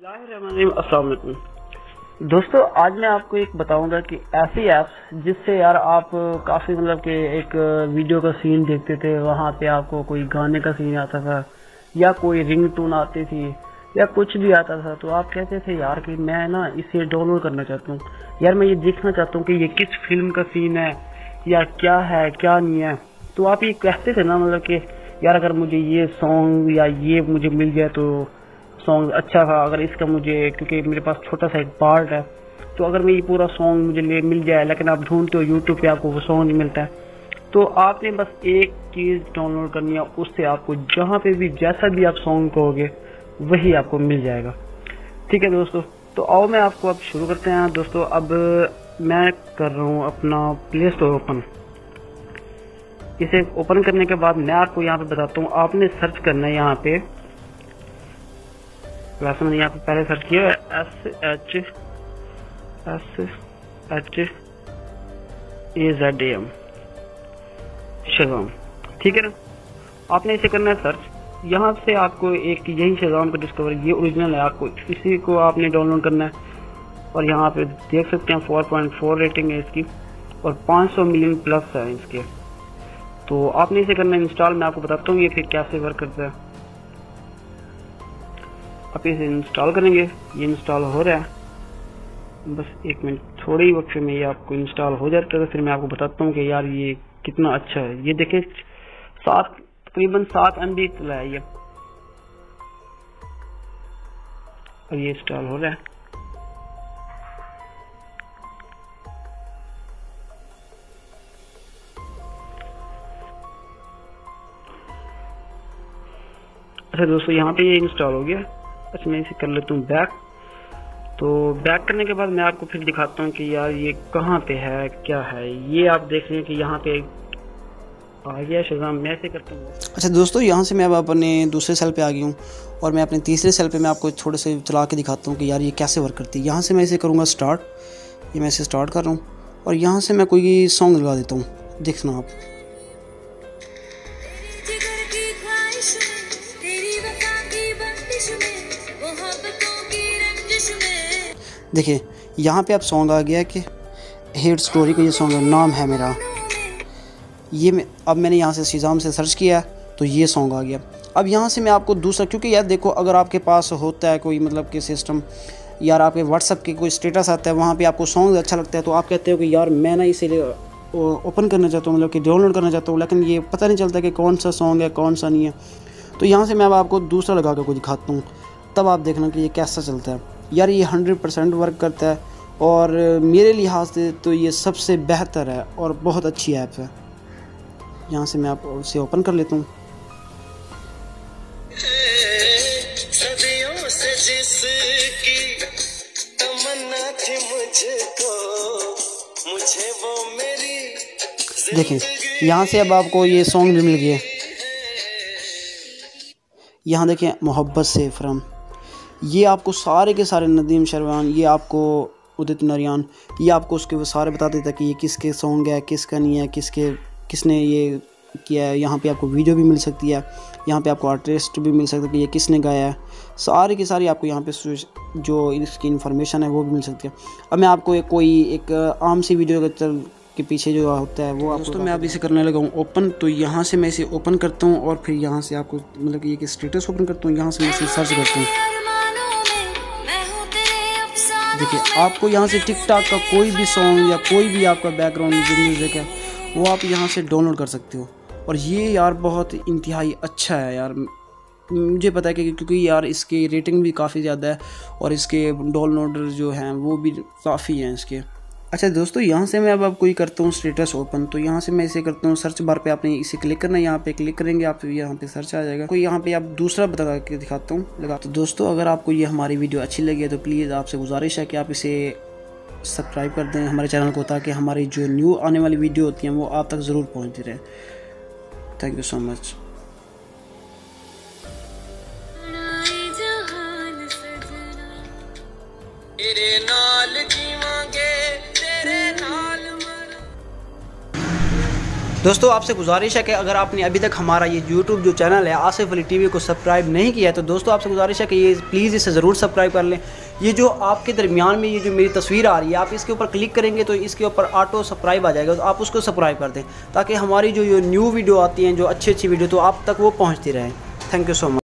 अस्सलाम वालेकुम दोस्तों, आज मैं आपको एक बताऊंगा कि ऐसी ऐप्स जिससे यार आप काफ़ी मतलब कि एक वीडियो का सीन देखते थे, वहाँ पे आपको कोई गाने का सीन आता था या कोई रिंगटोन आती थी या कुछ भी आता था, तो आप कहते थे यार कि मैं ना इसे डाउनलोड करना चाहता हूँ, यार मैं ये देखना चाहता हूँ कि ये किस फिल्म का सीन है या क्या है क्या नहीं है। तो आप ये कहते थे ना मतलब कि यार अगर मुझे ये सॉन्ग या ये मुझे मिल जाए तो सॉन्ग अच्छा था, अगर इसका मुझे, क्योंकि मेरे पास छोटा सा एक पार्ट है, तो अगर मैं ये पूरा सॉन्ग मुझे मिल जाए, लेकिन आप ढूंढते हो यूट्यूब पे आपको वो सॉन्ग नहीं मिलता है, तो आपने बस एक चीज डाउनलोड करनी है, उससे आपको जहाँ पे भी जैसा भी आप सॉन्ग कहोगे वही आपको मिल जाएगा। ठीक है दोस्तों, तो आओ मैं आपको अब शुरू करते हैं। दोस्तों अब मैं कर रहा हूँ अपना प्ले स्टोर ओपन। इसे ओपन करने के बाद मैं आपको यहाँ पे बताता हूँ, आपने सर्च करना है यहाँ पे, वैसे मैंने यहाँ पे पहले सर्च किया SHAZAM शज़ाम। ठीक है ना, आपने इसे करना है सर्च। यहाँ से आपको एक यही शज़ाम का डिस्कवर, ये ओरिजिनल है, आपको इसी को आपने डाउनलोड करना है। और यहाँ पे देख सकते हैं 4.4 रेटिंग है इसकी और 500 मिलियन प्लस है इसके। तो आपने इसे करना है इंस्टॉल। मैं आपको बताता हूँ ये फिर कैसे वर्क करता है। आप इसे इंस्टॉल करेंगे, ये इंस्टॉल हो रहा है, बस एक मिनट, थोड़े ही वक्त में ये आपको इंस्टॉल हो जाता है। फिर मैं आपको बताता हूँ कि यार ये कितना अच्छा है। ये देखिए तकरीबन 7 MB चला है ये, और ये इंस्टॉल हो रहा है। अच्छा दोस्तों, यहाँ पे ये इंस्टॉल हो गया। अच्छा मैं इसे कर लेता हूँ बैक। तो बैक करने के बाद मैं आपको फिर दिखाता हूँ कि यार ये कहाँ पे है क्या है। ये आप देख रहे हैं कि यहाँ पे आ गया शज़ाम। मैं ऐसे करता हूँ। अच्छा दोस्तों, यहाँ से मैं अब अपने दूसरे सेल पे आ गई हूँ और मैं अपने तीसरे सेल पे मैं आपको थोड़े से चला के दिखाता हूँ कि यार ये कैसे वर्क करती है। यहाँ से मैं इसे करूँगा स्टार्ट। ये मैं इसे स्टार्ट कर रहा हूँ और यहाँ से मैं कोई सॉन्ग लगा देता हूँ, देखना आप। देखिए यहाँ पे आप सॉन्ग आ गया कि हेट स्टोरी का ये सॉन्ग नाम है मेरा। ये अब मैंने यहाँ से शज़ाम से सर्च किया तो ये सॉन्ग आ गया। अब यहाँ से मैं आपको दूसरा, क्योंकि यार देखो अगर आपके पास होता है कोई मतलब कि सिस्टम, यार आपके व्हाट्सअप के कोई स्टेटस आता है, वहाँ पे आपको सॉन्ग अच्छा लगता है, तो आप कहते हो कि यार मैं ना इसे ओपन करना चाहता हूँ, मतलब कि डाउनलोड करना चाहता हूँ, लेकिन ये पता नहीं चलता कि कौन सा सॉन्ग है कौन सा नहीं है। तो यहाँ से मैं अब आपको दूसरा लगा कर दिखाता हूँ, तब आप देखना कि ये कैसा चलता है। यार ये 100% वर्क करता है और मेरे लिहाज से तो ये सबसे बेहतर है और बहुत अच्छी ऐप है। यहाँ से मैं आप उसे ओपन कर लेता हूँ। देखिए यहाँ से अब आपको ये सॉन्ग भी मिल गया। यहाँ देखें मोहब्बत से फ्रॉम, ये आपको सारे के सारे नदीम शरवान, ये आपको उदित नारायण, ये आपको उसके वो सारे बता देता है कि ये किसके सॉन्ग है किसका नहीं है, किसने ये किया है। यहाँ पे आपको वीडियो भी मिल सकती है, यहाँ पे आपको आर्टिस्ट भी मिल सकता है कि ये किसने गाया है। सारी की सारी आपको यहाँ पे जो इसकी इन्फॉर्मेशन है वो भी मिल सकती है। अब मैं आपको एक आम सी वीडियो के पीछे जो होता है वो दोस्तों मैं अब इसे करने लगा हूँ ओपन। तो यहाँ से मैं इसे ओपन करता हूँ और फिर यहाँ से आपको मतलब कि ये स्टेटस ओपन करता हूँ। यहाँ से मैं इसे सर्च करता हूँ। देखिए आपको यहाँ से टिकटॉक का कोई भी सॉन्ग या कोई भी आपका बैकग्राउंड जो म्यूज़िक है वो आप यहाँ से डाउनलोड कर सकते हो। और ये यार बहुत इंतहाई अच्छा है यार, मुझे पता है कि क्योंकि यार इसकी रेटिंग भी काफ़ी ज़्यादा है और इसके डाउनलोडर जो हैं वो भी काफ़ी हैं इसके। अच्छा दोस्तों, यहाँ से मैं अब कोई करता हूँ स्टेटस ओपन। तो यहाँ से मैं इसे करता हूँ सर्च बार पे आपने इसे क्लिक करना है, यहाँ पे क्लिक करेंगे आप, यहाँ पे सर्च आ जाएगा। कोई यहाँ पे आप दूसरा बता के दिखाता हूँ लगा। तो दोस्तों अगर आपको ये हमारी वीडियो अच्छी लगी है तो प्लीज़ आपसे गुजारिश है कि आप इसे सब्सक्राइब कर दें हमारे चैनल को, ताकि हमारी जो न्यू आने वाली वीडियो होती हैं वो आप तक ज़रूर पहुँचती रहे। Thank you so much. दोस्तों आपसे गुजारिश है कि अगर आपने अभी तक हमारा ये यूट्यूब जो चैनल है आसिफ अली टीवी को सब्सक्राइब नहीं किया है तो दोस्तों आपसे गुजारिश है कि ये प्लीज़ इसे ज़रूर सब्सक्राइब कर लें। ये जो आपके दरमियान में ये जो मेरी तस्वीर आ रही है, आप इसके ऊपर क्लिक करेंगे तो इसके ऊपर ऑटो सब्सक्राइब आ जाएगा, तो आप उसको सब्सक्राइब कर दें ताकि हमारी जो न्यू वीडियो आती हैं, जो अच्छी वीडियो, तो आप तक वो पहुँचती रहें। Thank you so much.